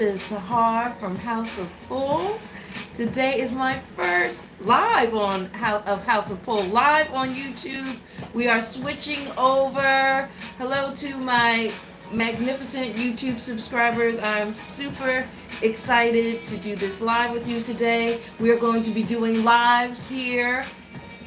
This is Sahar from House of Pool. Today is my first live on House of Pool, live on YouTube. We are switching over. Hello to my magnificent YouTube subscribers. I'm super excited to do this live with you today. We are going to be doing lives here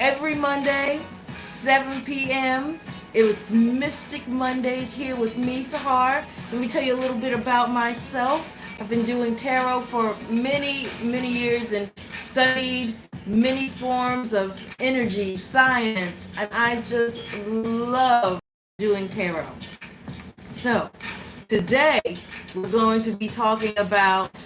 every Monday, 7 p.m. It's Mystic Mondays here with me, Sahar. Let me tell you a little bit about myself. I've been doing tarot for many, many years and studied many forms of energy, science, and I just love doing tarot. So, today we're going to be talking about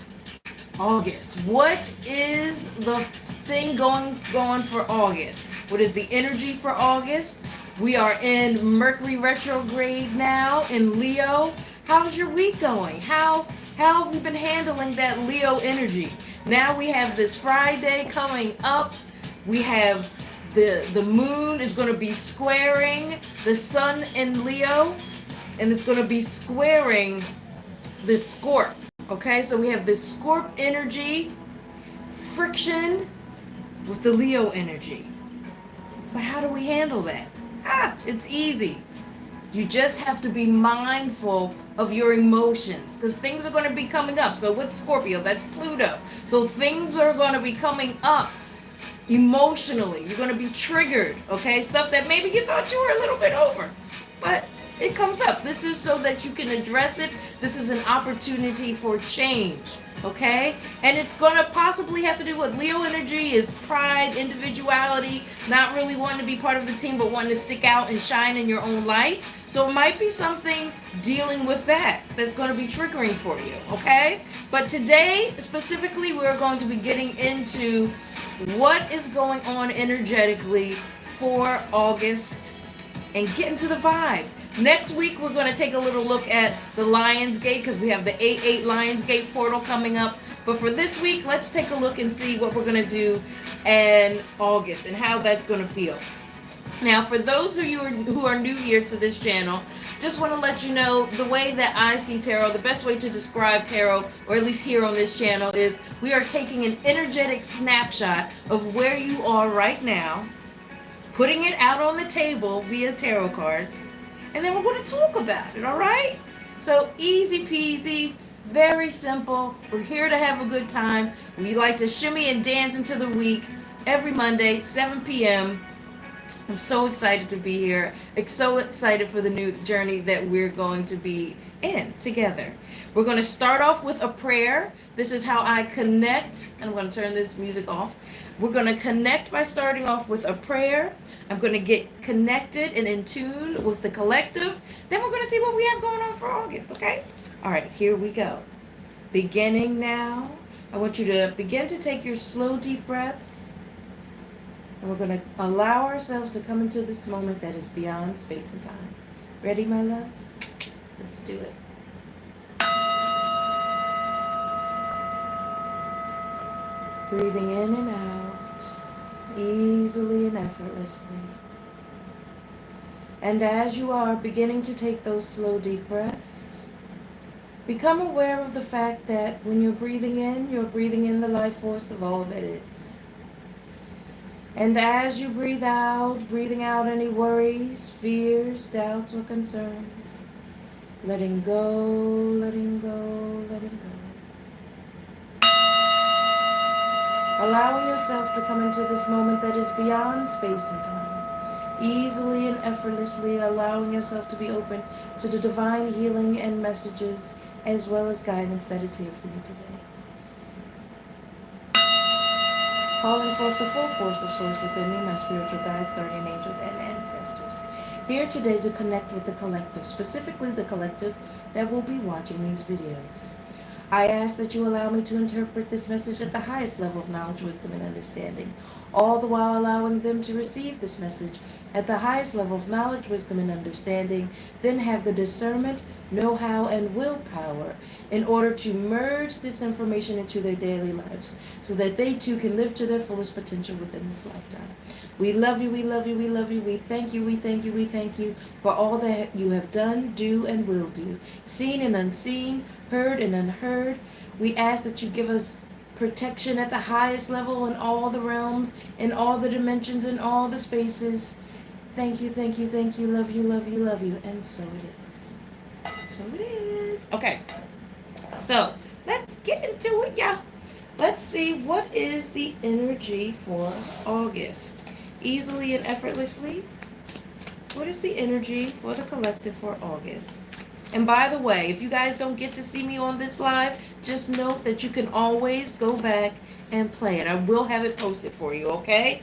August. What is the thing going for August? What is the energy for August? We are in Mercury retrograde now in Leo. How's your week going? How have you been handling that Leo energy? Now we have this Friday coming up. We have the moon is going to be squaring the sun in Leo, and it's going to be squaring the Scorp. Okay, so we have this Scorp energy friction with the Leo energy. But how do we handle that? It's easy. You just have to be mindful of your emotions because things are going to be coming up. So with Scorpio, that's Pluto. So things are going to be coming up emotionally. You're going to be triggered, okay? Stuff that maybe you thought you were a little bit over, but it comes up. This is so that you can address it. This is an opportunity for change, okay? And it's going to possibly have to do with Leo energy is pride, individuality, not really wanting to be part of the team, but wanting to stick out and shine in your own light. So it might be something dealing with that that's going to be triggering for you, okay? But today, specifically, we're going to be getting into what is going on energetically for August and get into the vibe. Next week, we're going to take a little look at the Lionsgate because we have the 8/8 Lionsgate portal coming up. But for this week, let's take a look and see what we're going to do in August and how that's going to feel. Now, for those of you who are new here to this channel, just want to let you know the way that I see tarot, the best way to describe tarot, or at least here on this channel, is we are taking an energetic snapshot of where you are right now, putting it out on the table via tarot cards, and then we're going to talk about it, all right? So easy peasy, very simple. We're here to have a good time. We like to shimmy and dance into the week every Monday, 7 p.m. I'm so excited to be here. So excited for the new journey that we're going to be in together. We're going to start off with a prayer. This is how I connect. I'm going to turn this music off. We're going to connect by starting off with a prayer. I'm going to get connected and in tune with the collective. Then we're going to see what we have going on for August, okay? All right, here we go. Beginning now. I want you to begin to take your slow, deep breaths. And we're going to allow ourselves to come into this moment that is beyond space and time. Ready, my loves? Let's do it. Breathing in and out, easily and effortlessly. And as you are beginning to take those slow, deep breaths, become aware of the fact that when you're breathing in the life force of all that is. And as you breathing out any worries, fears, doubts, or concerns, letting go, letting go, letting go. Allowing yourself to come into this moment that is beyond space and time, easily and effortlessly allowing yourself to be open to the divine healing and messages as well as guidance that is here for you today. Calling forth the full force of source within me, my spiritual guides, guardian angels, and ancestors. Here today to connect with the collective, specifically the collective that will be watching these videos. I ask that you allow me to interpret this message at the highest level of knowledge, wisdom, and understanding, all the while allowing them to receive this message at the highest level of knowledge, wisdom, and understanding, then have the discernment, know-how, and willpower in order to merge this information into their daily lives so that they too can live to their fullest potential within this lifetime. We love you, we love you, we love you. We thank you, we thank you, we thank you for all that you have done, do, and will do, seen and unseen, heard and unheard. We ask that you give us protection at the highest level in all the realms, in all the dimensions, in all the spaces. Thank you, thank you, thank you, love you, love you, love you. And so it is. So it is. Okay. So let's get into it, y'all. Let's see what is the energy for August. Easily and effortlessly. What is the energy for the collective for August? And by the way, if you guys don't get to see me on this live, just note that you can always go back and play it. I will have it posted for you, okay?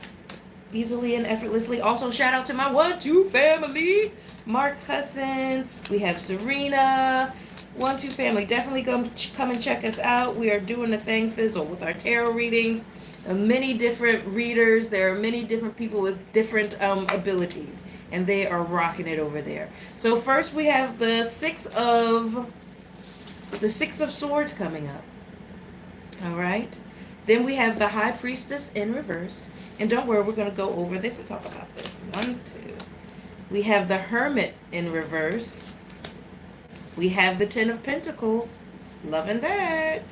Easily and effortlessly. Also, shout out to my 1-2 family. Mark Husson. We have Serena. 1-2 family. Definitely come and check us out. We are doing the thing fizzle with our tarot readings. Many different readers. There are many different people with different abilities. And they are rocking it over there. So first we have the Six of Swords coming up. All right. Then we have the High Priestess in reverse. And don't worry, we're going to go over this and talk about this. 1, 2. We have the Hermit in reverse. We have the Ten of Pentacles. Loving that.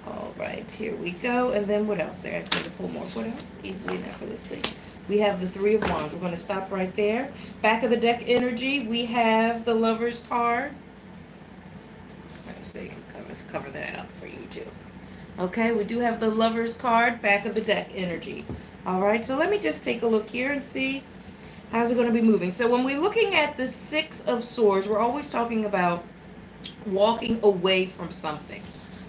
All right, here we go. And then what else? They're asking to pull more. What else? Easily and effortlessly. We have the Three of Wands. We're going to stop right there. Back of the deck energy, we have the Lover's card. So you can cover that up for you too. Okay, we do have the Lover's card, back of the deck energy. All right, so let me just take a look here and see how's it going to be moving. So when we're looking at the Six of Swords, we're always talking about walking away from something.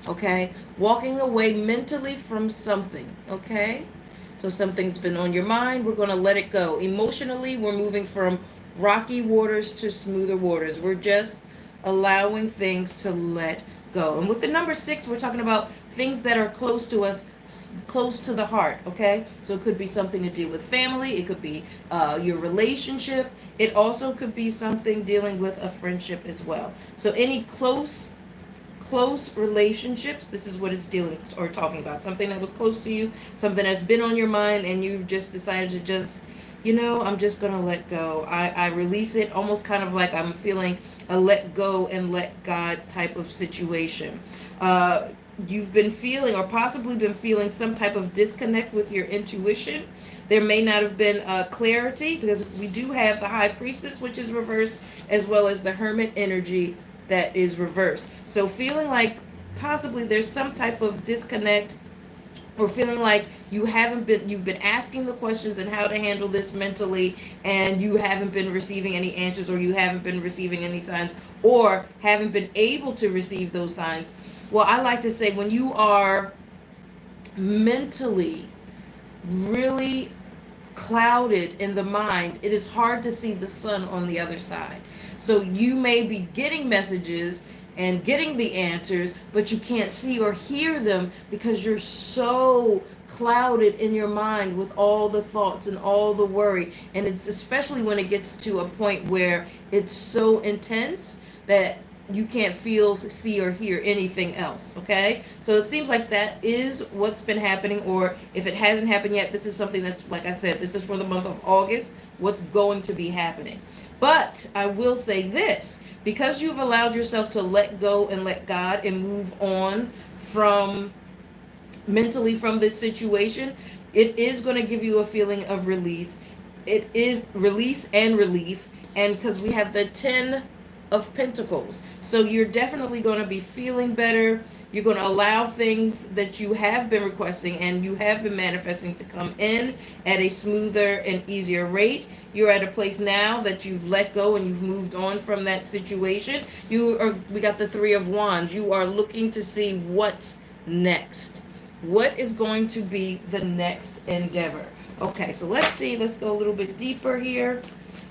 Okay, walking away mentally from something. Okay. So something's been on your mind, we're going to let it go. Emotionally, we're moving from rocky waters to smoother waters. We're just allowing things to let go. And with the number 6, we're talking about things that are close to us, close to the heart, okay? So it could be something to do with family. It could be your relationship. It also could be something dealing with a friendship as well. So any close relationships, this is what it's dealing or talking about. Something that was close to you, something that's been on your mind, and you've just decided to just, I'm just going to let go. I release it, almost kind of like I'm feeling a let go and let God type of situation. You've been feeling or possibly been feeling some type of disconnect with your intuition. There may not have been clarity because we do have the High Priestess, which is reversed, as well as the Hermit energy that is reversed. So feeling like possibly there's some type of disconnect, or feeling like you've been asking the questions and how to handle this mentally, and you haven't been receiving any answers, or you haven't been receiving any signs, or haven't been able to receive those signs. Well, I like to say when you are mentally really clouded in the mind, it is hard to see the sun on the other side. So you may be getting messages and getting the answers, but you can't see or hear them because you're so clouded in your mind with all the thoughts and all the worry. And it's especially when it gets to a point where it's so intense that you can't feel, see, or hear anything else, okay? So it seems like that is what's been happening, or if it hasn't happened yet, this is something that's, like I said, this is for the month of August, what's going to be happening. But I will say this, because you've allowed yourself to let go and let God and move on from mentally from this situation, it is going to give you a feeling of release. It is release and relief. And because we have the 10 of Pentacles. So you're definitely going to be feeling better. You're going to allow things that you have been requesting and you have been manifesting to come in at a smoother and easier rate. You're at a place now that you've let go and you've moved on from that situation. We got the Three of Wands. You are looking to see what's next. What is going to be the next endeavor? Okay, so let's see. Let's go a little bit deeper here.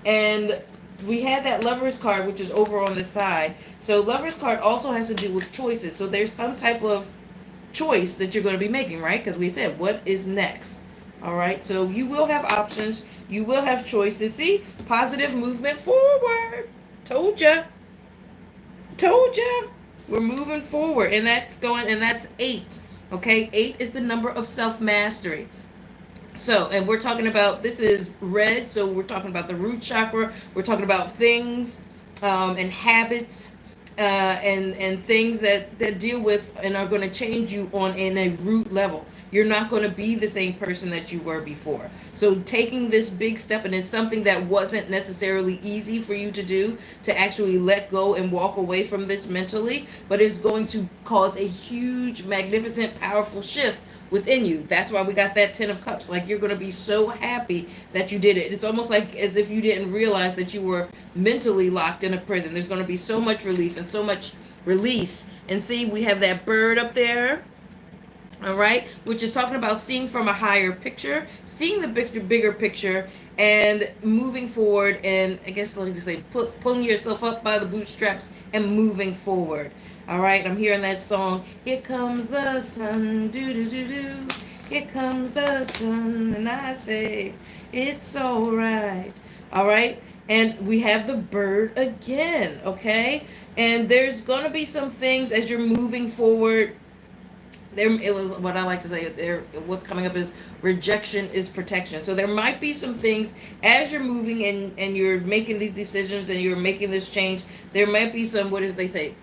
And we had that Lover's card, which is over on the side. So Lover's card also has to do with choices. So there's some type of choice that you're going to be making, right? Because we said, what is next? All right, so you will have options. You will have choices. See, positive movement forward. Told ya. Told ya. We're moving forward, and that's 8. Okay, 8 is the number of self mastery. So, and we're talking about, this is red, so we're talking about the root chakra. We're talking about things and habits and things that deal with and are going to change you on in a root level. You're not going to be the same person that you were before. So taking this big step, and it's something that wasn't necessarily easy for you to do, to actually let go and walk away from this mentally, but it's going to cause a huge, magnificent, powerful shift within you. That's why we got that 10 of cups. Like, you're going to be so happy that you did it. It's almost like as if you didn't realize that you were mentally locked in a prison. There's going to be so much relief and so much release. And see, we have that bird up there. All right, which is talking about seeing from a higher picture, seeing the bigger picture, and moving forward. And I guess let me just say, pulling yourself up by the bootstraps and moving forward. All right, I'm hearing that song. Here comes the sun, do do do do. Here comes the sun, and I say it's all right. All right, and we have the bird again. Okay, and there's gonna be some things as you're moving forward. There, it was what I like to say there. What's coming up is rejection is protection. So there might be some things as you're moving and you're making these decisions and you're making this change. There might be some, what does they say,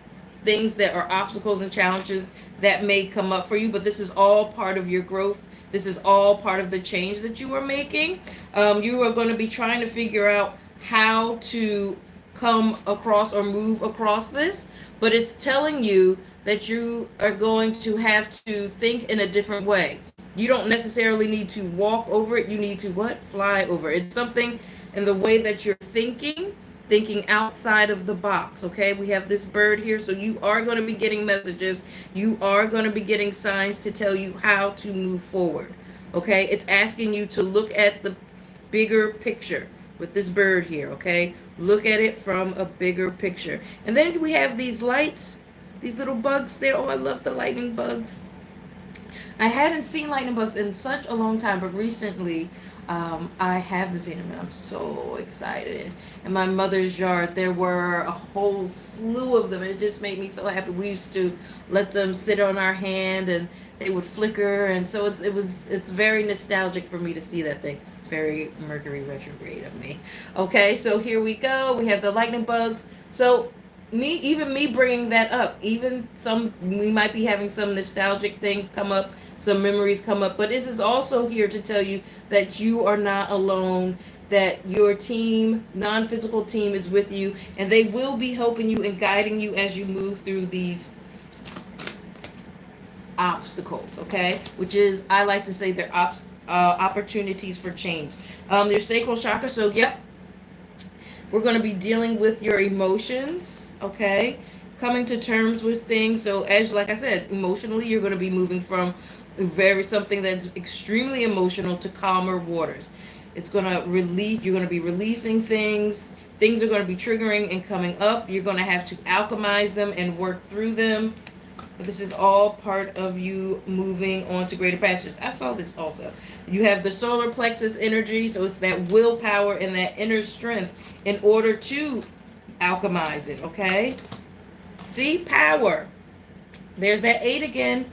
things that are obstacles and challenges that may come up for you, but this is all part of your growth. This is all part of the change that you are making. You are going to be trying to figure out how to come across or move across this, but it's telling you that you are going to have to think in a different way. You don't necessarily need to walk over it. You need to what? Fly over it. It's something in the way that you're thinking outside of the box. Okay, we have this bird here, so you are going to be getting messages. You are going to be getting signs to tell you how to move forward. Okay, it's asking you to look at the bigger picture with this bird here. Okay, look at it from a bigger picture. And then we have these lights, these little bugs there. Oh, I love the lightning bugs. I hadn't seen lightning bugs in such a long time, but recently I haven't seen them, and I'm so excited. In my mother's yard, there were a whole slew of them, and it just made me so happy. We used to let them sit on our hand, and they would flicker, and so it's very nostalgic for me to see that thing. Very Mercury retrograde of me. Okay, so here we go. We have the lightning bugs. So me bringing that up, even we might be having some nostalgic things come up, some memories come up, but this is also here to tell you that you are not alone, that your team, non-physical team, is with you, and they will be helping you and guiding you as you move through these obstacles. Okay, which is, I like to say, they're opportunities for change. Your sacral chakra. So yep, we're going to be dealing with your emotions. Okay, coming to terms with things. So as, like I said, emotionally, you're going to be moving from something that's extremely emotional to calmer waters. It's going to release, you're going to be releasing things are going to be triggering and coming up. You're going to have to alchemize them and work through them. But this is all part of you moving on to greater pastures. I saw this also. You have the solar plexus energy, so it's that willpower and that inner strength in order to alchemize it. Okay, see, power. There's that 8 again.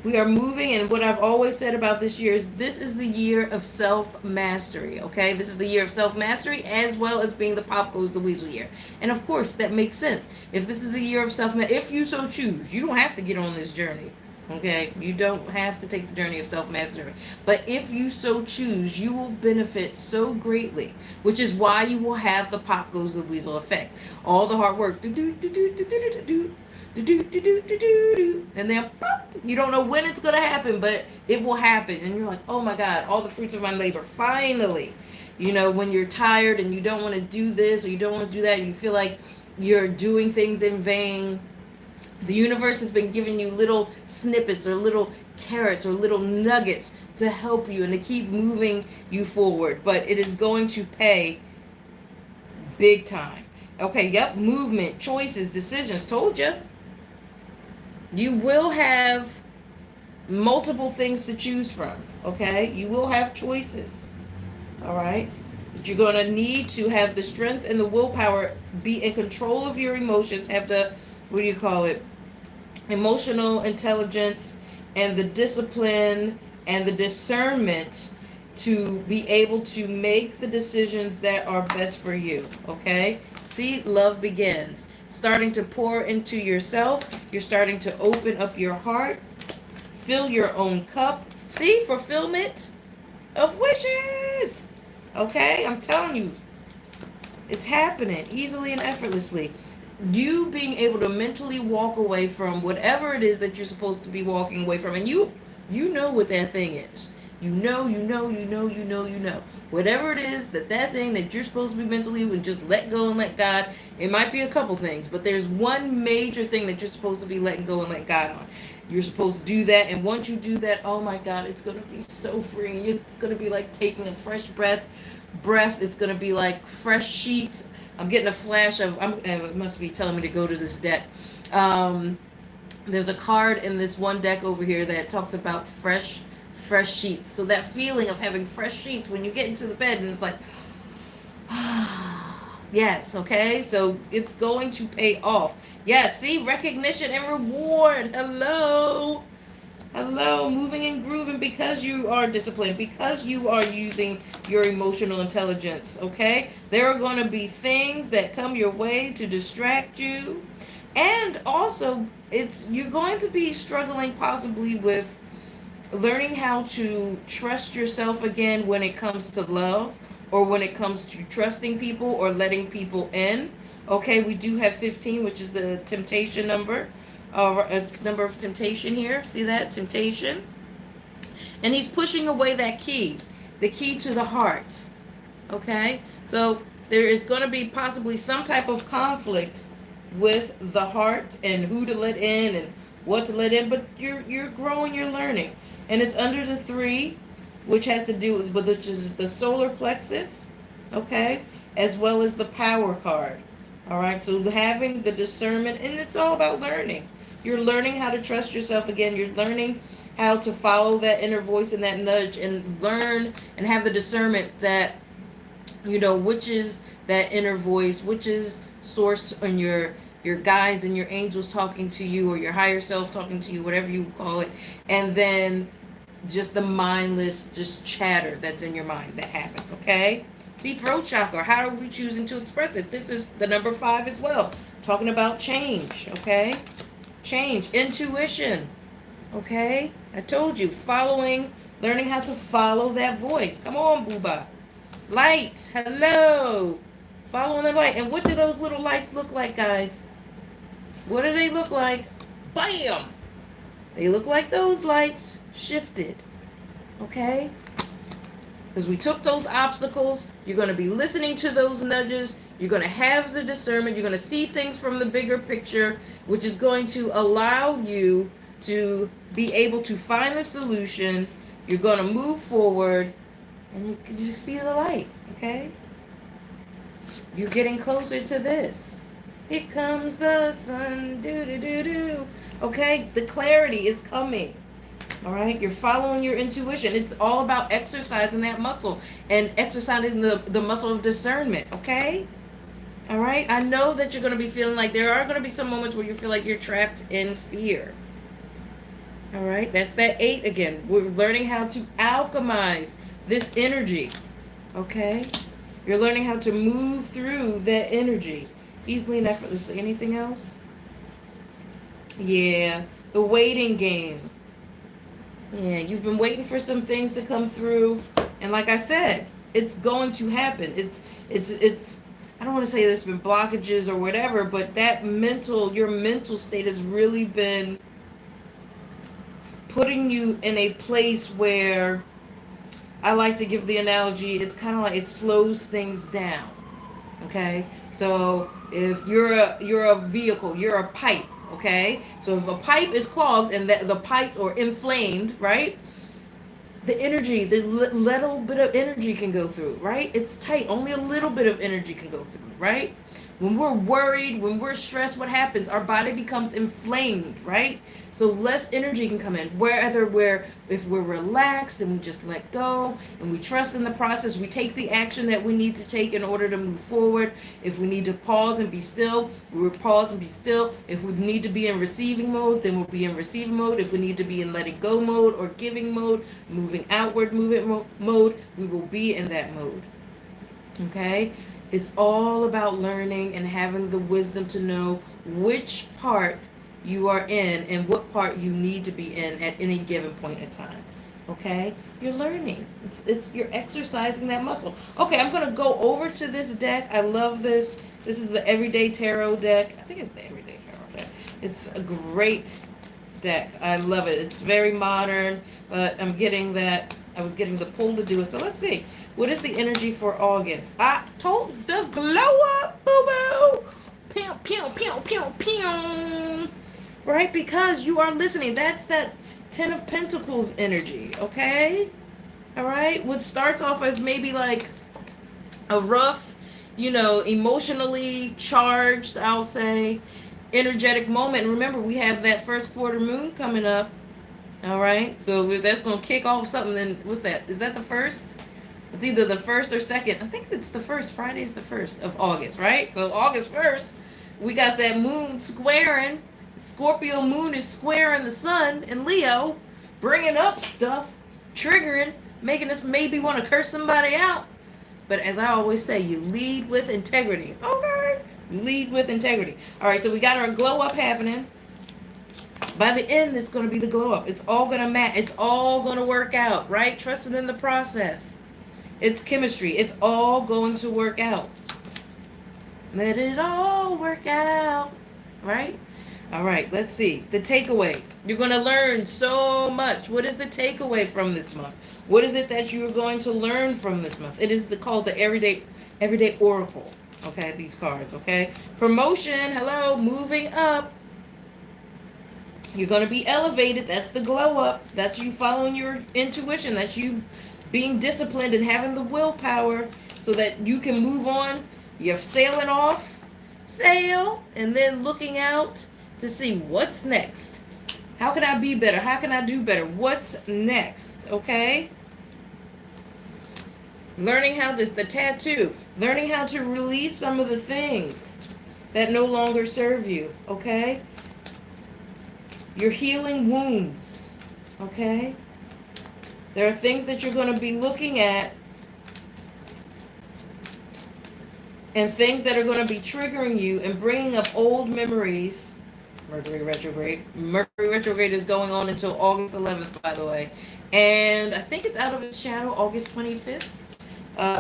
We are moving, and what I've always said about this year is this is the year of self-mastery. Okay, this is the year of self-mastery, as well as being the Pop Goes the Weasel year. And of course that makes sense. If this is the year of self-mastery, if you so choose, you don't have to get on this journey. Okay, you don't have to take the journey of self-mastery, but if you so choose, you will benefit so greatly, which is why you will have the Pop Goes the Weasel effect. All the hard work, and then pop, you don't know when it's going to happen, but it will happen, and you're like, oh my God, all the fruits of my labor, finally. You know, when you're tired and you don't want to do this or you don't want to do that, you feel like you're doing things in vain. The universe has been giving you little snippets or little carrots or little nuggets to help you and to keep moving you forward. But it is going to pay big time. Okay, yep, movement, choices, decisions. Told you. You will have multiple things to choose from. Okay, you will have choices. All right, but you're going to need to have the strength and the willpower, be in control of your emotions, have the, what do you call it, emotional intelligence, and the discipline and the discernment to be able to make the decisions that are best for you. Okay, see, love begins starting to pour into yourself. You're starting to open up your heart, fill your own cup. See, fulfillment of wishes. Okay, I'm telling you, it's happening easily and effortlessly. You being able to mentally walk away from whatever it is that you're supposed to be walking away from, and you know what that thing is. You know. Whatever it is that thing that you're supposed to be mentally and just let go and let God. It might be a couple things, but there's one major thing that you're supposed to be letting go and let God on. You're supposed to do that, and once you do that, oh my God, it's gonna be so freeing. It's gonna be like taking a fresh breath. It's gonna be like fresh sheets. I'm getting a flash of. It must be telling me to go to this deck. There's a card in this one deck over here that talks about fresh sheets. So that feeling of having fresh sheets when you get into the bed and it's like, yes, okay. So it's going to pay off. Yes, see, recognition and reward. Hello, moving and grooving because you are disciplined, because you are using your emotional intelligence, okay? There are going to be things that come your way to distract you. And also, you're going to be struggling possibly with learning how to trust yourself again when it comes to love, or when it comes to trusting people or letting people in. Okay, we do have 15, which is the temptation number. A number of temptation here. See that? Temptation. And he's pushing away that key, the key to the heart. Okay? So there is going to be possibly some type of conflict with the heart and who to let in and what to let in, but you're growing, you're learning. And it's under the 3, which has to do with, which is the solar plexus, okay, as well as the power card. All right, so having the discernment, and it's all about learning. You're learning how to trust yourself again. You're learning how to follow that inner voice and that nudge, and learn and have the discernment that, which is that inner voice, which is source, and your guides and your angels talking to you, or your higher self talking to you, whatever you call it. And then just the mindless just chatter that's in your mind that happens. Okay, see, throat chakra, how are we choosing to express it? This is the number 5 as well, talking about change. Okay, change, intuition. Okay, I told you, learning how to follow that voice. Come on, booba. Light, hello, following the light. And what do those little lights look like, guys? What do they look like? Bam! They look like those lights shifted. Okay? Because we took those obstacles. You're going to be listening to those nudges. You're going to have the discernment. You're going to see things from the bigger picture, which is going to allow you to be able to find the solution. You're going to move forward, and you see the light. Okay? You're getting closer to this. Here comes the sun, do. Okay, the clarity is coming. All right, you're following your intuition. It's all about exercising that muscle and exercising the muscle of discernment. Okay, all right. I know that you're going to be feeling like there are going to be some moments where you feel like you're trapped in fear. All right, that's that 8 again. We're learning how to alchemize this energy. Okay, you're learning how to move through that energy easily and effortlessly. Anything else? Yeah, the waiting game. Yeah, you've been waiting for some things to come through, and like I said, it's going to happen. It's I don't want to say there's been blockages or whatever, but your mental state has really been putting you in a place where, I like to give the analogy, it's kind of like it slows things down. Okay, so if you're a vehicle, you're a pipe. Okay, so if a pipe is clogged and the pipe or inflamed, right, the little bit of energy can go through, right? It's tight, only a little bit of energy can go through, right? When we're worried, when we're stressed, what happens? Our body becomes inflamed, right? So less energy can come in. If we're relaxed and we just let go and we trust in the process, we take the action that we need to take in order to move forward. If we need to pause and be still, we will pause and be still. If we need to be in receiving mode, then we'll be in receiving mode. If we need to be in letting go mode or giving mode, moving outward movement mode, we will be in that mode. Okay? It's all about learning and having the wisdom to know which part you are in and what part you need to be in at any given point in time. Okay? You're learning. It's you're exercising that muscle. Okay, I'm gonna go over to this deck. I love this. This is the Everyday Tarot deck. I think it's the Everyday Tarot deck. It's a great deck. I love it. It's very modern, but I'm getting that. I was getting the pull to do it. So let's see. What is the energy for August? I told the glow up, boo boo. Pew, pew, pew, pew, pew. Right? Because you are listening. That's that Ten of Pentacles energy, okay? All right? What starts off as maybe like a rough, emotionally charged, I'll say, energetic moment. And remember, we have that first quarter moon coming up. All right? So that's going to kick off something. Then what's that? Is that the first? It's either the first or second. I think it's the first. Friday is the 1st of August, right? So August 1st, we got that moon squaring. Scorpio moon is squaring the sun in Leo, bringing up stuff, triggering, making us maybe want to curse somebody out. But as I always say, you lead with integrity. Okay? Lead with integrity. All right, so we got our glow up happening. By the end, it's going to be the glow up. It's all going to match. It's all going to work out, right? Trusting in the process. It's chemistry. It's all going to work out. Let it all work out. Right? All right, let's see. The takeaway. You're going to learn so much. What is the takeaway from this month? What is it that you're going to learn from this month? It is called the Everyday Oracle. Okay, these cards, okay? Promotion. Hello, moving up. You're going to be elevated. That's the glow up. That's you following your intuition. That's you being disciplined and having the willpower so that you can move on. You're sailing off, sail, and then looking out to see what's next. How can I be better? How can I do better? What's next? Okay? Learning how the tattoo. Learning how to release some of the things that no longer serve you. Okay? You're healing wounds. Okay? There are things that you're going to be looking at and things that are going to be triggering you and bringing up old memories. Mercury retrograde. Mercury retrograde is going on until August 11th, by the way. And I think it's out of its shadow August 25th.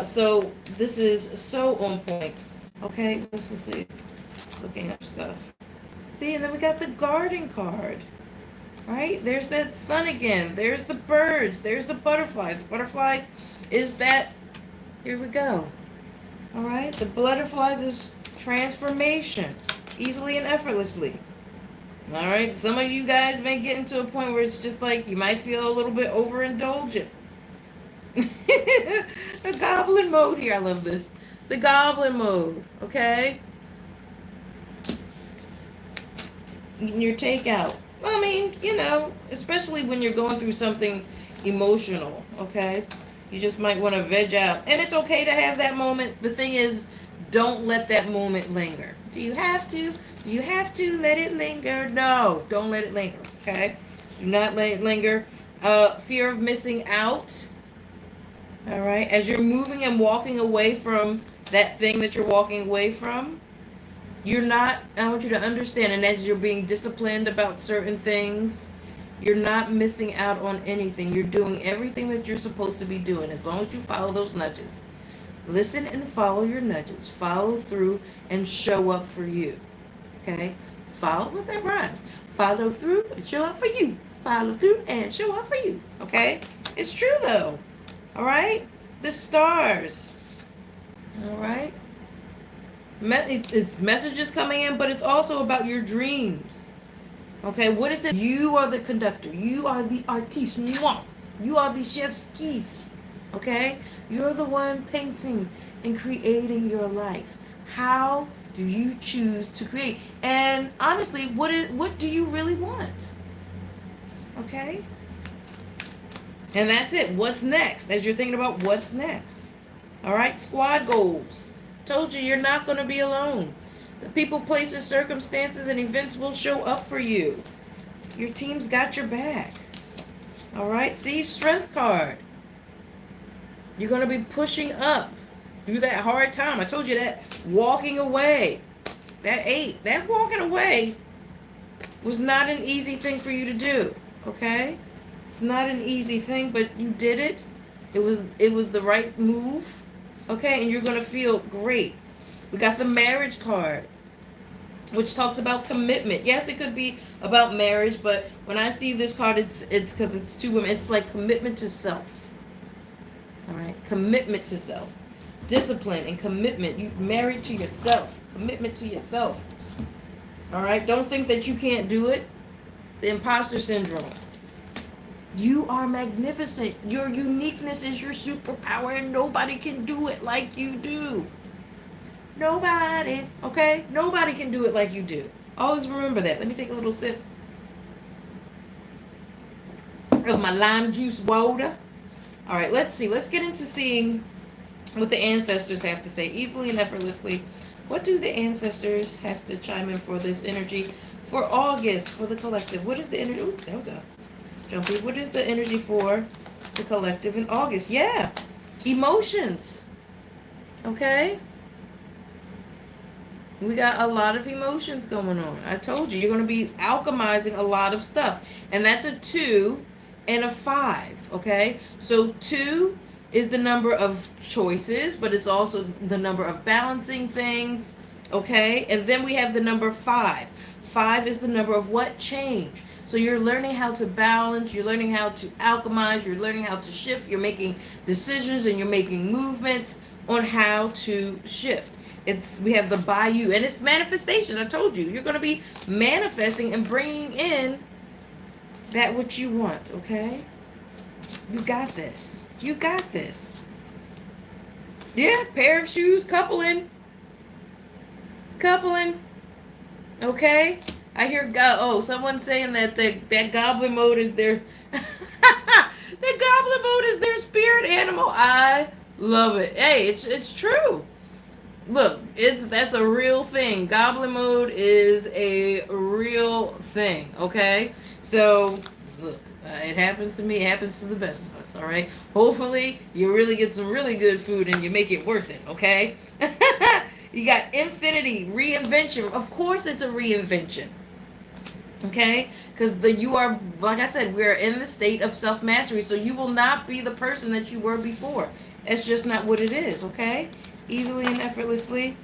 So this is so on point. Okay, let's see. Looking up stuff. See, and then we got the garden card. Right? There's that sun again. There's the birds. There's the butterflies. Butterflies is that. Here we go. All right? The butterflies is transformation. Easily and effortlessly. All right? Some of you guys may get into a point where it's just like you might feel a little bit overindulgent. The goblin mode here. I love this. The goblin mode. Okay? Your takeout. I mean, especially when you're going through something emotional, okay? You just might want to veg out. And it's okay to have that moment. The thing is, don't let that moment linger. Do you have to? Do you have to let it linger? No, don't let it linger, okay? Do not let it linger. Fear of missing out, all right? As you're moving and walking away from that thing that you're walking away from, I want you to understand, and as you're being disciplined about certain things, you're not missing out on anything. You're doing everything that you're supposed to be doing as long as you follow those nudges. Listen and follow your nudges. Follow through and show up for you. Okay? What's that rhymes? Follow through and show up for you. Follow through and show up for you. Okay? It's true though. All right? The stars. All right? It's messages coming in, but it's also about your dreams. Okay, what is it? You are the conductor. You are the artiste. You are the chef's kiss. Okay, you're the one painting and creating your life. How do you choose to create? And honestly, what do you really want? Okay? And that's it. What's next? As you're thinking about what's next. All right, squad goals. Told you you're not going to be alone. The people, places, circumstances, and events will show up for you. Your team's got your back. All right, see, strength card. You're going to be pushing up through that hard time. I told you that walking away, that walking away was not an easy thing for you to do. Okay? It's not an easy thing, but you did it. It was the right move. Okay, and you're gonna feel great. We got the marriage card, which talks about commitment. Yes, it could be about marriage, but when I see this card, it's because it's two women. It's like commitment to self. All right, commitment to self, discipline and commitment. You married to yourself. Commitment to yourself. All right, don't think that you can't do it. The imposter syndrome. You are magnificent. Your uniqueness is your superpower, and nobody can do it like you do. Nobody, okay? Nobody can do it like you do. Always remember that. Let me take a little sip of my lime juice water. All right, let's see. Let's get into seeing what the ancestors have to say easily and effortlessly. What do the ancestors have to chime in for this energy for August, for the collective? What is the energy? Ooh, that was a jumpy. What is the energy for the collective in August? Yeah, emotions. Okay? We got a lot of emotions going on. I told you, you're going to be alchemizing a lot of stuff. And that's a 2 and a 5. Okay? So 2 is the number of choices, but it's also the number of balancing things. Okay? And then we have the number 5. 5 is the number of what? Change. So you're learning how to balance, you're learning how to alchemize, you're learning how to shift, you're making decisions and you're making movements on how to shift. We have the Bayou, and it's manifestation. I told you, you're going to be manifesting and bringing in that what you want, okay? You got this. You got this. Yeah, pair of shoes, coupling. Okay? I hear someone saying that that goblin mode is their that goblin mode is their spirit animal. I love it. Hey, it's true. Look, that's a real thing. Goblin mode is a real thing. Okay, so look, it happens to me. It happens to the best of us. All right. Hopefully, you really get some really good food and you make it worth it. Okay. You got infinity, reinvention. Of course, it's a reinvention. Okay, because you are, like I said, we're in the state of self-mastery, so you will not be the person that you were before. That's just not what it is. Okay, easily and effortlessly.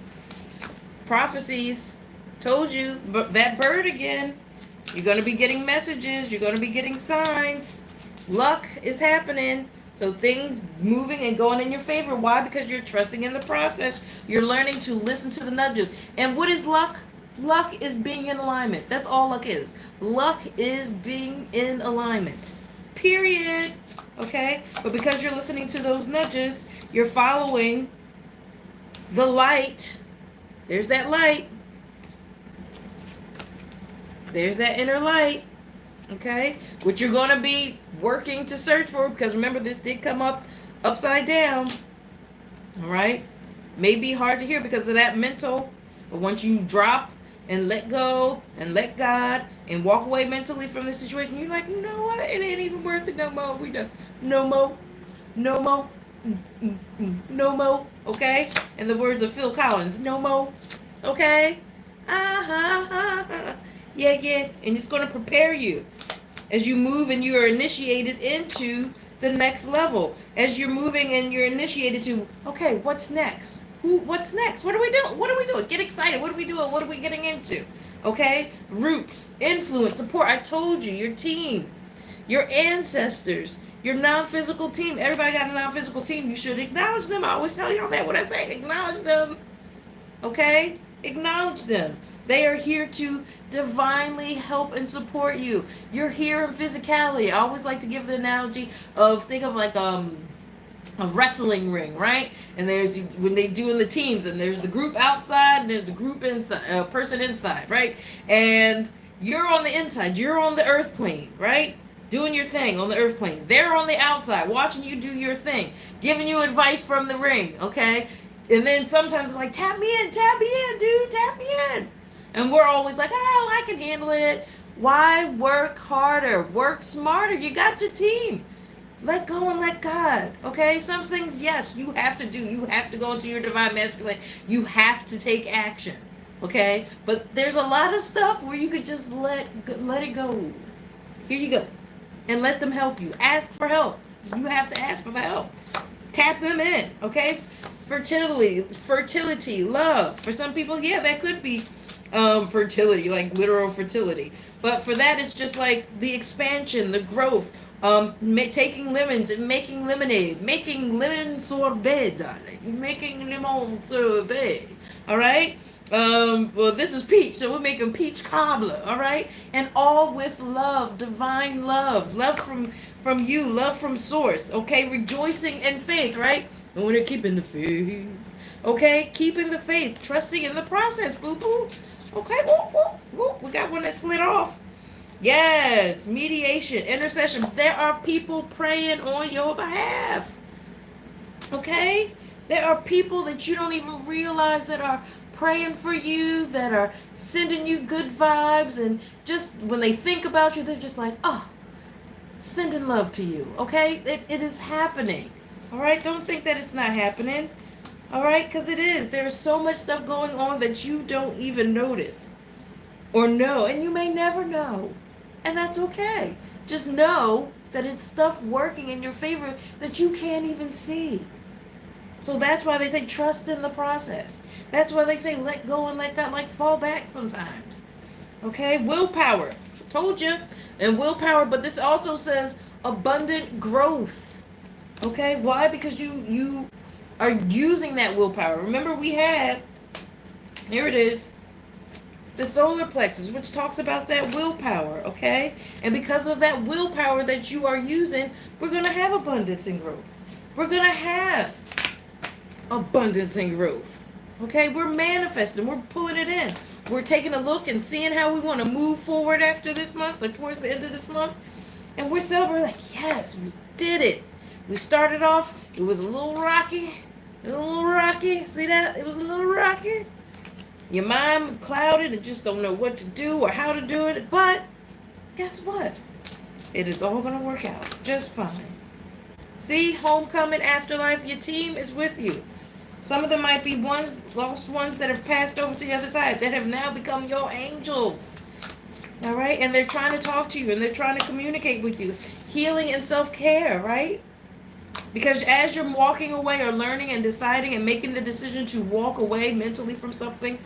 Prophecies. Told you, but that bird again. You're going to be getting messages, you're going to be getting signs. Luck is happening, so things moving and going in your favor. Why? Because you're trusting in the process. You're learning to listen to the nudges. And what is luck? Luck is being in alignment. That's all luck is. Luck is being in alignment. Period. Okay? But because you're listening to those nudges, you're following the light. There's that light. There's that inner light. Okay? Which you're going to be working to search for, because remember, this did come up upside down. All right? May be hard to hear because of that mental. But once you drop and let go and let God and walk away mentally from the situation, you're like, you know what? It ain't even worth it no more. We done. No more. No more. No more. Okay? In the words of Phil Collins, no more. Okay? Yeah. And it's going to prepare you as you move and you are initiated into the next level. As you're moving and you're initiated to, okay, what's next? What's next? What are we doing? What are we doing? Get excited. What are we doing? What are we getting into? Okay? Roots, influence, support. I told you, your team, your ancestors, your non-physical team. Everybody got a non-physical team. You should acknowledge them. I always tell y'all that when I say acknowledge them. Okay? Acknowledge them. They are here to divinely help and support you. You're here in physicality. I always like to give the analogy of, think of like a wrestling ring, right? And there's when they do in the teams, and there's the group outside, and there's the group inside, person inside, right? And you're on the inside, you're on the earth plane, right? Doing your thing on the earth plane. They're on the outside, watching you do your thing, giving you advice from the ring, okay? And then sometimes it's like, tap me in, dude, tap me in. And we're always like, oh, I can handle it. Why work harder? Work smarter. You got your team. Let go and let God. Okay? Some things, yes, you have to do. You have to go into your divine masculine. You have to take action. Okay? But there's a lot of stuff where you could just let it go. Here you go. And let them help you. Ask for help. You have to ask for the help. Tap them in. Okay? Fertility, love. For some people, yeah, that could be fertility, like literal fertility. But for that, it's just like the expansion, the growth, taking lemons and making lemonade, making lemon sorbet, darling, making lemon sorbet. All right. Well, this is peach, so we're making peach cobbler. All right, and all with love, divine love from you, love from source. Okay, rejoicing in faith. Right, and we're keeping the faith. Okay, keeping the faith, trusting in the process. Boo boo. Okay, whoop, whoop, whoop. We got one that slid off. Yes, mediation, intercession. There are people praying on your behalf. Okay? There are people that you don't even realize that are praying for you, that are sending you good vibes, and just when they think about you, they're just like, oh, sending love to you. Okay? It is happening. All right? Don't think that it's not happening. All right? Because it is. There's so much stuff going on that you don't even notice or know, and you may never know. And that's okay. Just know that it's stuff working in your favor that you can't even see. So that's why they say trust in the process. That's why they say let go and let God, like fall back sometimes. Okay? Willpower. Told you. And willpower, but this also says abundant growth. Okay? Why? Because you are using that willpower. Remember we had, here it is, the solar plexus, which talks about that willpower, okay? And because of that willpower that you are using, we're going to have abundance and growth. We're going to have abundance and growth, okay? We're manifesting. We're pulling it in. We're taking a look and seeing how we want to move forward after this month or towards the end of this month. And we're celebrating like, yes, we did it. We started off, it was a little rocky. See that? It was a little rocky. Your mind clouded and just don't know what to do or how to do it. But guess what? It is all going to work out just fine. See, homecoming, afterlife, your team is with you. Some of them might be lost ones that have passed over to the other side that have now become your angels. All right? And they're trying to talk to you and they're trying to communicate with you. Healing and self-care, right? Because as you're walking away or learning and deciding and making the decision to walk away mentally from something,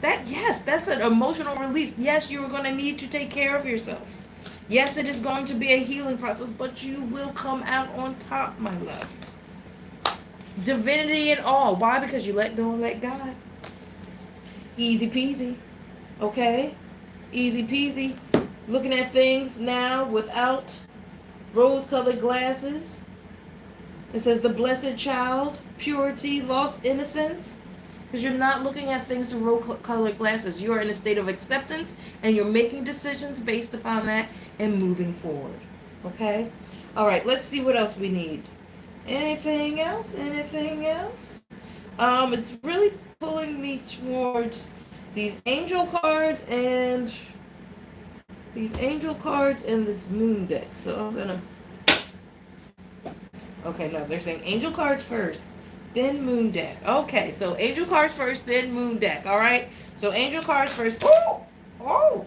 that's an emotional release. Yes, you're going to need to take care of yourself. Yes, it is going to be a healing process, but you will come out on top, my love. Divinity and all. Why? Because you let go and let God. Easy peasy. Okay? Easy peasy. Looking at things now without rose-colored glasses. It says the blessed child, purity, lost innocence. Because you're not looking at things through rose-colored glasses. You are in a state of acceptance and you're making decisions based upon that and moving forward. Okay? All right, let's see what else we need. Anything else? It's really pulling me towards these angel cards and this moon deck. So I'm gonna. Okay, no, they're saying angel cards first, then moon deck. Okay, so angel cards first, then moon deck. All right. So angel cards first. Oh!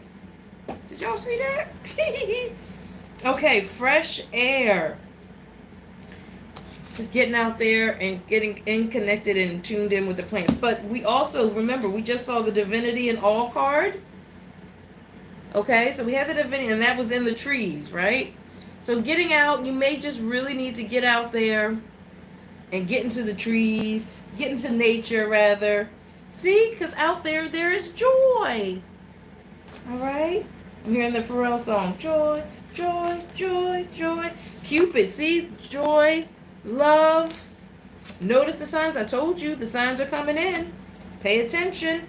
Did y'all see that? Okay, fresh air. Just getting out there and getting connected and tuned in with the plants. But we also, remember, we just saw the divinity in all card. Okay, so we had the divinity, and that was in the trees, right? So getting out, you may just really need to get out there and get into the trees, get into nature, rather. See, because out there is joy. All right? I'm hearing the Pharrell song. Joy, joy, joy, joy. Cupid, see? Joy. love. Notice the signs. I told you the signs are coming in. Pay attention.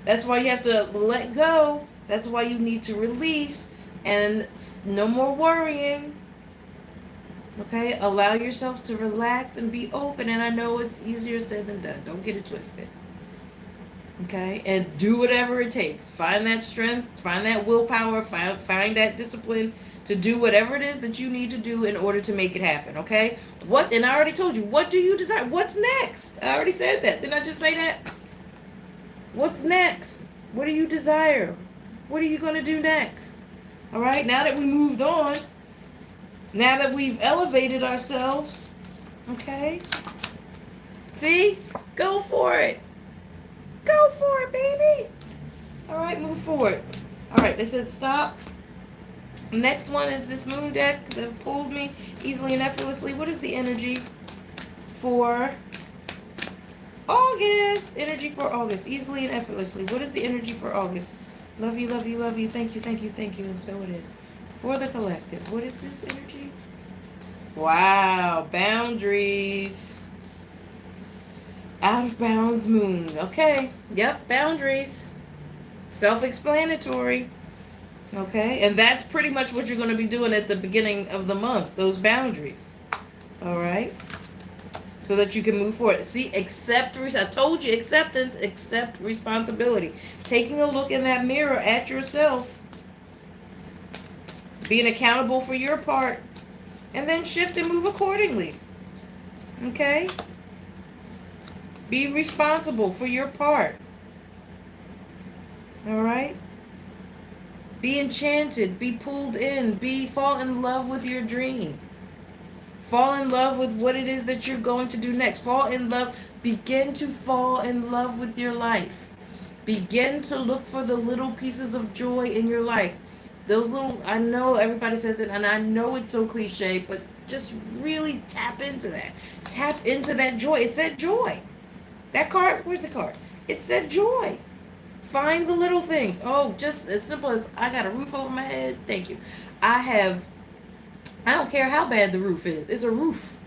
That's why you have to let go. That's why you need to release and no more worrying. Okay? Allow yourself to relax and be open. And I know it's easier said than done. Don't get it twisted. Okay? And do whatever it takes. Find that strength. Find that willpower. Find that discipline to do whatever it is that you need to do in order to make it happen. Okay? And I already told you, what do you desire? What's next? I already said that. Didn't I just say that? What's next? What do you desire? What are you going to do next? All right, now that we moved on, now that we've elevated ourselves, okay? See? Go for it. Go for it, baby. All right, move forward. All right, this says stop. Next one is this moon deck that pulled me easily and effortlessly. What is the energy for August? Energy for August, easily and effortlessly. What is the energy for August? Love you, love you, love you. Thank you, thank you, thank you. And so it is. For the collective, what is this energy? Wow, boundaries. Out of bounds moon. Okay, yep, boundaries. Self-explanatory. Okay, and that's pretty much what you're going to be doing at the beginning of the month, those boundaries. All right? So that you can move forward. See, I told you, acceptance, accept responsibility. Taking a look in that mirror at yourself, being accountable for your part, and then shift and move accordingly. Okay? Be responsible for your part. All right? Be enchanted, be pulled in, fall in love with your dream. Fall in love with what it is that you're going to do next. Fall in love. Begin to fall in love with your life. Begin to look for the little pieces of joy in your life. Those little, I know everybody says it, and I know it's so cliche, but just really tap into that. Tap into that joy. It said joy. That card, where's the card? It said joy. Find the little things. Oh, just as simple as I got a roof over my head. Thank you. I don't care how bad the roof is. It's a roof.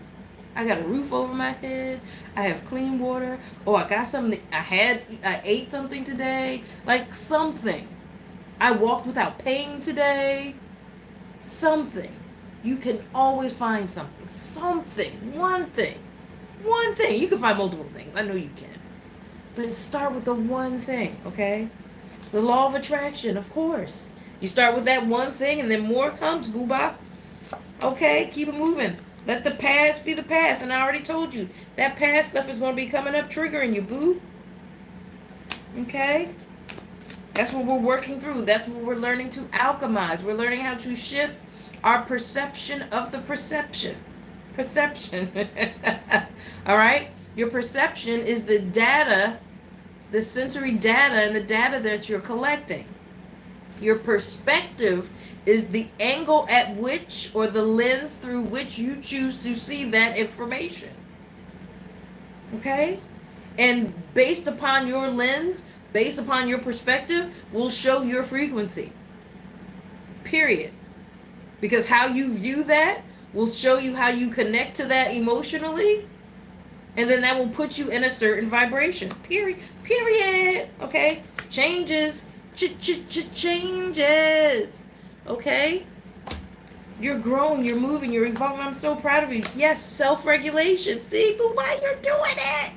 I got a roof over my head. I have clean water. Oh, I got something. I ate something today. Like something. I walked without pain today. Something. You can always find something. Something. One thing. One thing. You can find multiple things. I know you can. But start with the one thing, okay? The law of attraction, of course. You start with that one thing and then more comes, boo-bop. Okay, keep it moving. Let the past be the past. And I already told you, that past stuff is going to be coming up, triggering you, boo. Okay? That's what we're working through. That's what we're learning to alchemize. We're learning how to shift our perception of the perception. Perception. All right? Your perception is the data, the sensory data and the data that you're collecting. Your perspective is the angle at which, or the lens through which you choose to see that information. Okay? And based upon your lens, based upon your perspective, will show your frequency. Period. Because how you view that will show you how you connect to that emotionally. And then that will put you in a certain vibration. Period. Okay? Changes. Changes. Okay? You're growing, you're moving, you're evolving. I'm so proud of you. Yes, self-regulation. See, boo-bye, you're doing it.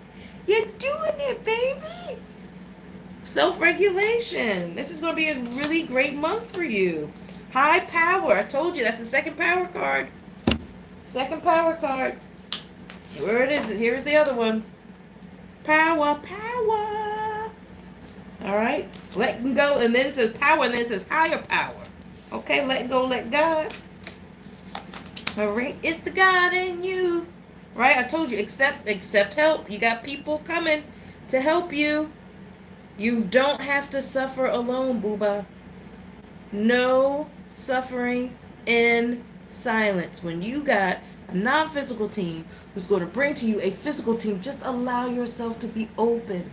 You're doing it, baby. Self-regulation. This is going to be a really great month for you. High power. I told you, that's the second power card. Second power card. Where it is? Here's the other one. Power. All right. Letting go. And then it says power. And then it says higher power. Okay. Let go. Let God. All right. It's the God in you. Right. I told you. Accept help. You got people coming to help you. You don't have to suffer alone, booba. No suffering in silence. When you got a non-physical team who's going to bring to you a physical team, just allow yourself to be open.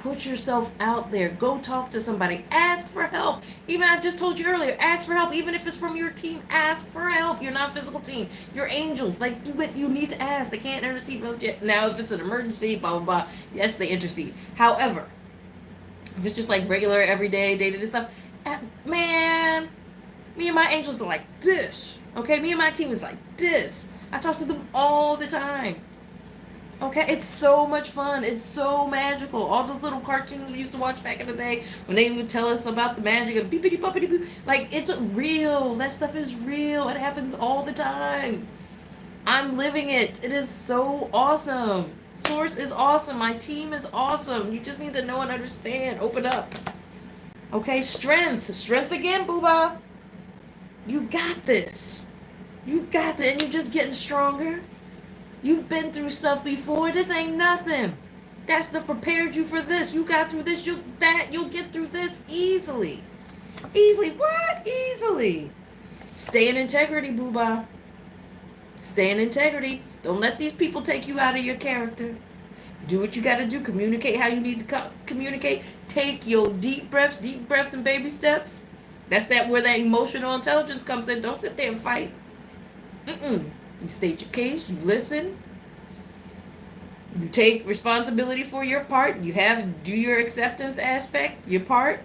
Put yourself out there. Go talk to somebody. Ask for help. Even I just told you earlier, ask for help. Even if it's from your team, ask for help. You're not a physical team. You're angels. Like, you need to ask. They can't intercede. Now, if it's an emergency, blah, blah, blah, yes, they intercede. However, if it's just like regular, everyday, day-to-day stuff, man, me and my angels are like this. Okay? Me and my team is like this. I talk to them all the time. Okay, it's so much fun. It's so magical. All those little cartoons we used to watch back in the day when they would tell us about the magic of beepity boppity boop. Like, it's real. That stuff is real. It happens all the time. I'm living it. It is so awesome. Source is awesome. My team is awesome. You just need to know and understand. Open up. Okay, strength. Strength again, booba. You got this. You got this. And you're just getting stronger. You've been through stuff before. This ain't nothing. That stuff prepared you for this. You got through this. You'll get through this easily. Easily. What? Easily. Stay in integrity, booba. Stay in integrity. Don't let these people take you out of your character. Do what you got to do. Communicate how you need to communicate. Take your deep breaths and baby steps. That's where that emotional intelligence comes in. Don't sit there and fight. You state your case, you listen, you take responsibility for your part, do your acceptance aspect, your part,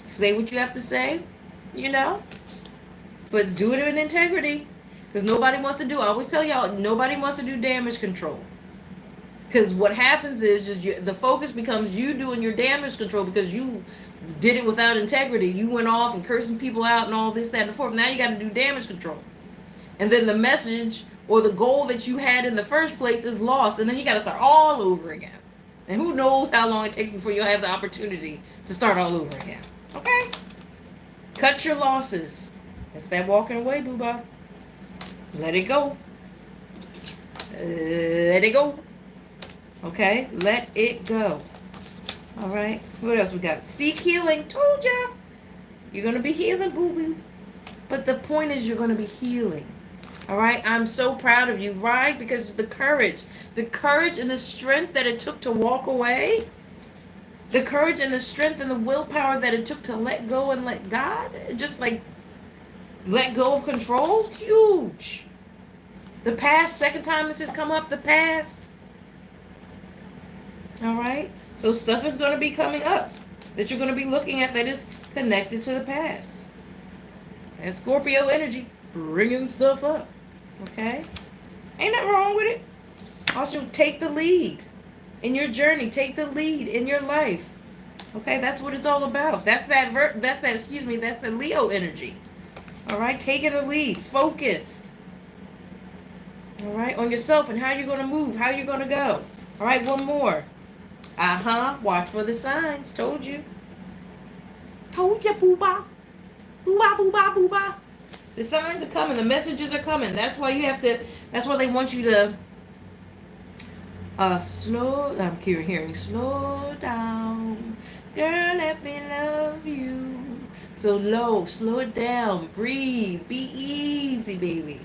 say what you have to say, but do it in integrity, because nobody wants to do, I always tell y'all, nobody wants to do damage control, because what happens is just the focus becomes you doing your damage control because you did it without integrity. You went off and cursing people out and all this, that, and the fourth. Now you got to do damage control. And then the message or the goal that you had in the first place is lost. And then you got to start all over again. And who knows how long it takes before you'll have the opportunity to start all over again. Okay? Cut your losses. That's that walking away, booba. Let it go. Let it go. Okay? Let it go. All right? What else we got? Seek healing. Told ya. You're going to be healing, boo-boo. But the point is you're going to be healing. All right, I'm so proud of you, right? Because the courage and the strength that it took to walk away, the courage and the strength and the willpower that it took to let go and let God, just like let go of control, huge. The past, second time this has come up, the past. All right, so stuff is going to be coming up that you're going to be looking at that is connected to the past. And Scorpio energy, bringing stuff up. Okay? Ain't nothing wrong with it. Also, take the lead in your journey. Take the lead in your life. Okay? That's what it's all about. That's the Leo energy. All right? Taking the lead. Focused. All right? On yourself and how you're going to move. How you're going to go. All right? One more. Watch for the signs. Told you. Told you, boo-ba. Boo-ba, boo-ba, boo-ba. The signs are coming. The messages are coming. That's why they want you to slow. I'm hearing slow down. Girl, let me love you. So low. Slow it down. Breathe. Be easy, baby.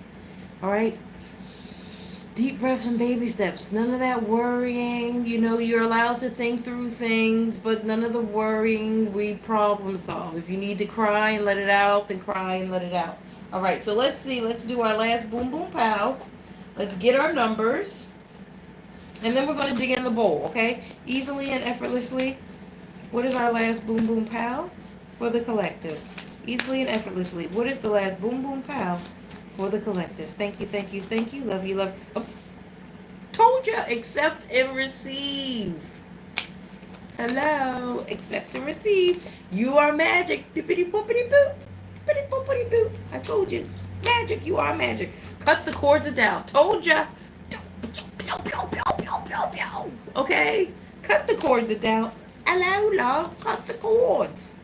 All right? Deep breaths and baby steps. None of that worrying. You're allowed to think through things, but none of the worrying. We problem solve. If you need to cry and let it out, then cry and let it out. All right, so let's see. Let's do our last boom, boom, pow. Let's get our numbers. And then we're going to dig in the bowl, okay? Easily and effortlessly. What is our last boom, boom, pow for the collective? Easily and effortlessly. What is the last boom, boom, pow for the collective? Thank you, thank you, thank you. Love you, love you. Oh, told ya. Accept and receive. Hello. Accept and receive. You are magic. Bippity boopity boop. Bippity boopity boop. I told you. Magic. You are magic. Cut the cords down. Told ya. Okay? Cut the cords down. Hello, love. Cut the cords.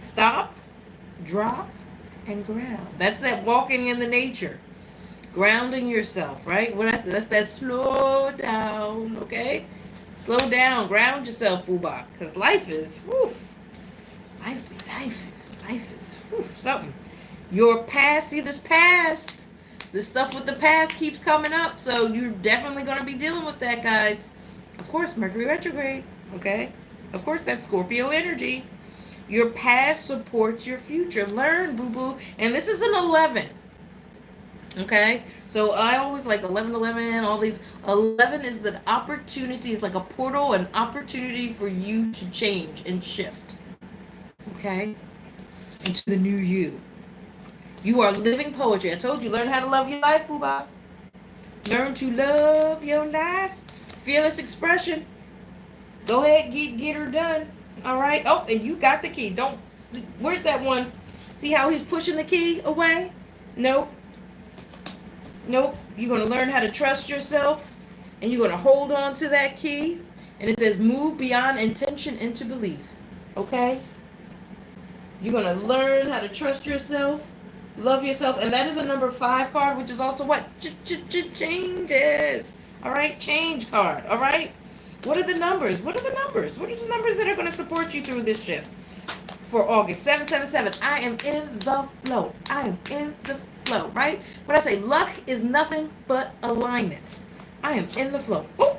Stop. Drop. And ground. That's that walking in the nature. Grounding yourself, right? That's that slow down, okay? Slow down. Ground yourself, boo-bop. Because life is, life is, something. Your past, see this past. The stuff with the past keeps coming up. So you're definitely going to be dealing with that, guys. Of course, Mercury retrograde. Okay? Of course, that's Scorpio energy. Your past supports your future. Learn, boo boo. And this is an 11. Okay? So I always like 11, 11, all these. 11 is the opportunity, it's like a portal, an opportunity for you to change and shift. Okay? Into the new you. You are living poetry. I told you, learn how to love your life, boo boo. Learn to love your life. Fearless expression. Go ahead, get her done. All right. Oh, and you got the key. Don't. Where's that one? See how he's pushing the key away? Nope. Nope. You're going to learn how to trust yourself, and you're going to hold on to that key. And it says move beyond intention into belief. Okay? You're going to learn how to trust yourself, love yourself. And that is a number 5 card, which is also what? Changes. All right? Change card. All right? What are the numbers? What are the numbers? What are the numbers that are going to support you through this shift for August? 777. I am in the flow. I am in the flow, right? When I say luck is nothing but alignment. I am in the flow. Ooh.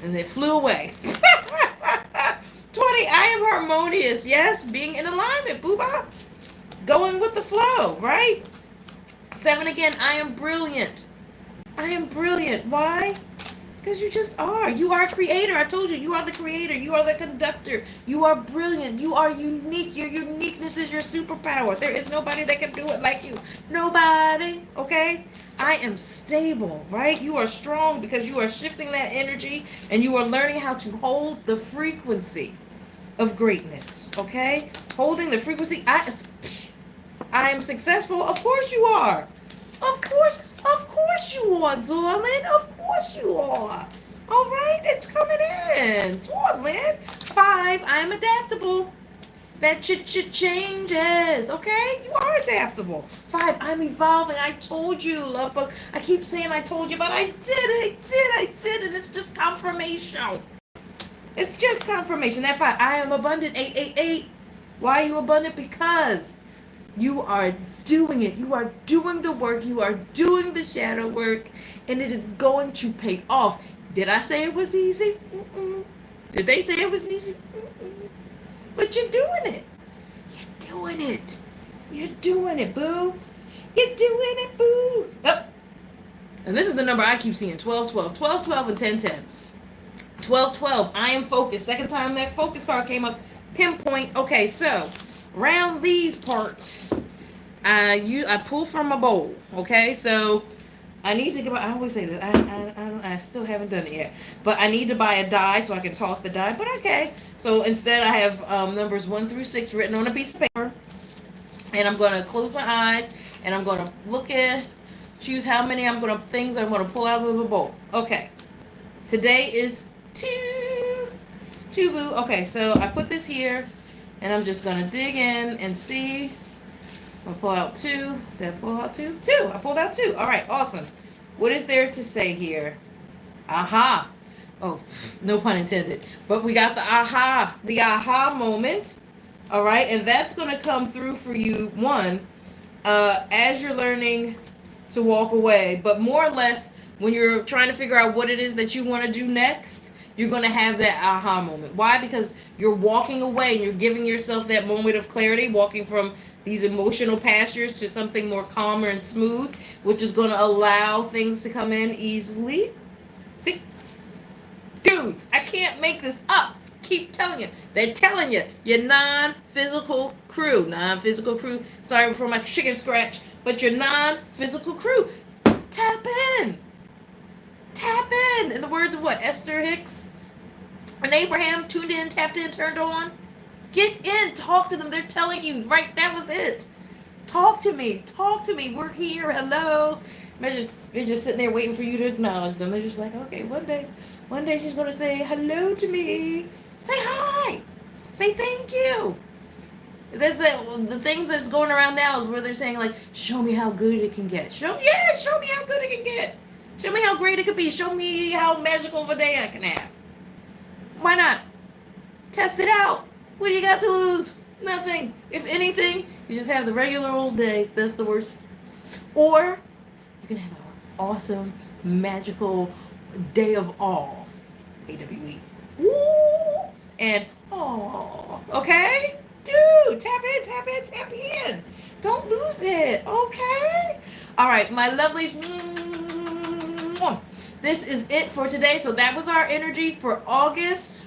And it flew away. 20. I am harmonious. Yes, being in alignment. Booba. Going with the flow, right? 7 again. I am brilliant. I am brilliant. Why? Because you just are. You are a creator. I told you, you are the creator. You are the conductor. You are brilliant. You are unique. Your uniqueness is your superpower. There is nobody that can do it like you. Nobody. Okay? I am stable, right? You are strong because you are shifting that energy and you are learning how to hold the frequency of greatness. Okay? Holding the frequency. I am successful. Of course you are. Of course you are, darling. Of course you are. All right, it's coming in. Darling. 5, I'm adaptable. That changes, okay? You are adaptable. 5, I'm evolving. I told you, love bug. I keep saying I told you, but I did, and it's just confirmation. It's just confirmation. That 5, I am abundant. 888. Why are you abundant? Because you are doing it. You are doing the work. You are doing the shadow work. And it is going to pay off. Did I say it was easy? Mm-mm. Did they say it was easy? Mm-mm. But you're doing it. You're doing it. You're doing it, boo. You're doing it, boo. Oh. And this is the number I keep seeing. 12, 12. 12, 12, and 10, 10. 12, 12. I am focused. Second time that focus card came up. Pinpoint. Okay, so around these parts, I pull from a bowl. Okay, so I need to get. I always say that I still haven't done it yet, but I need to buy a die so I can toss the die. But okay, so instead I have numbers 1 through 6 written on a piece of paper, and I'm going to close my eyes and I'm going to look at, choose how many things I'm going to pull out of the bowl. Okay, today is 2 boo. Okay, so I put this here. And I'm just going to dig in and see. I'll pull out 2. Did I pull out 2? 2. I pulled out 2. All right, awesome. What is there to say here? Aha. Oh, no pun intended. But we got the aha moment. All right, and that's going to come through for you, one, as you're learning to walk away. But more or less, when you're trying to figure out what it is that you want to do next, you're going to have that aha moment. Why? Because you're walking away and you're giving yourself that moment of clarity, walking from these emotional pastures to something more calmer and smooth, which is going to allow things to come in easily. See? Dudes, I can't make this up. Keep telling you. They're telling you. Your non-physical crew. Non-physical crew. Sorry for my chicken scratch. But your non-physical crew. Tap in. Tap in. In the words of what? Esther Hicks? And Abraham, tuned in, tapped in, turned on. Get in, talk to them. They're telling you, right? That was it. Talk to me. Talk to me. We're here. Hello. Imagine they're just sitting there waiting for you to acknowledge them. They're just like, okay, one day she's going to say hello to me. Say hi. Say thank you. That's the things that's going around now is where they're saying, like, show me how good it can get. Show me how good it can get. Show me how great it could be. Show me how magical of a day I can have. Why not? Test it out. What do you got to lose? Nothing. If anything, you just have the regular old day. That's the worst. Or you can have an awesome, magical day of awe. AWE. Woo! and oh, okay? Dude, tap in, tap in, tap in. Don't lose it, okay? All right, my lovelies. This is it for today. So that was our energy for August.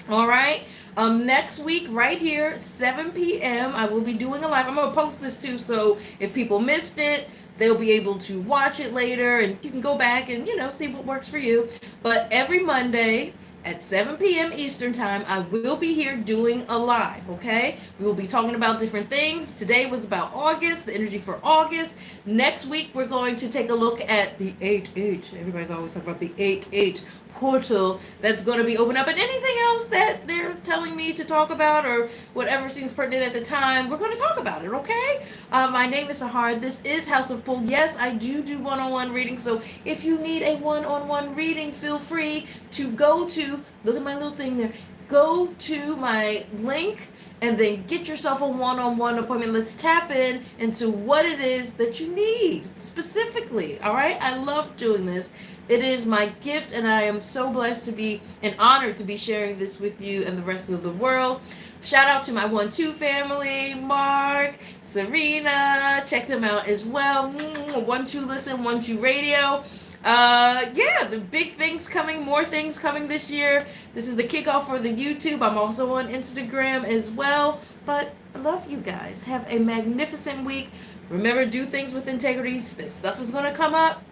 All right. Next week, right here, 7 p.m., I will be doing a live. I'm going to post this too, so if people missed it, they'll be able to watch it later, and you can go back and, see what works for you. But every Monday at 7 p.m. Eastern Time, I will be here doing a live, okay? We will be talking about different things. Today was about August, the energy for August. Next week, we're going to take a look at the 8-8. Everybody's always talking about the 8-8 portal that's going to be open up, and anything else that they're telling me to talk about or whatever seems pertinent at the time, we're going to talk about it, okay? My name is Sahar. This is House of Pull. Yes, I do one-on-one reading, so if you need a one-on-one reading, feel free to go to, look at my little thing there, go to my link and then get yourself a one-on-one appointment. Let's tap into what it is that you need specifically, all right? I love doing this. It is my gift, and I am so blessed to be and honored to be sharing this with you and the rest of the world. Shout out to my 1-2 family, Mark, Serena. Check them out as well. 1-2 Listen, 1-2 Radio. The big things coming, more things coming this year. This is the kickoff for the YouTube. I'm also on Instagram as well. But I love you guys. Have a magnificent week. Remember, do things with integrity. This stuff is going to come up.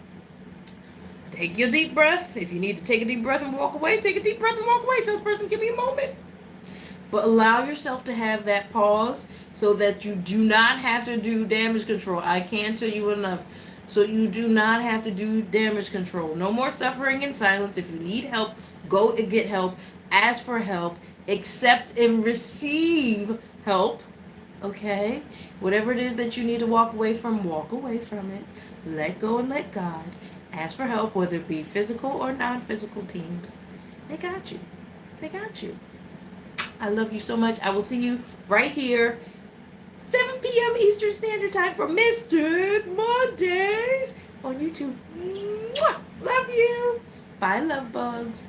Take your deep breath. If you need to take a deep breath and walk away, take a deep breath and walk away. Tell the person, give me a moment. But allow yourself to have that pause so that you do not have to do damage control. I can't tell you enough. So you do not have to do damage control. No more suffering in silence. If you need help, go and get help. Ask for help. Accept and receive help. Okay? Whatever it is that you need to walk away from it. Let go and let God. Ask for help, whether it be physical or non-physical teams. They got you. They got you. I love you so much. I will see you right here, 7 p.m. Eastern Standard Time for Mystic Mondays on YouTube. Mwah! Love you. Bye, love bugs.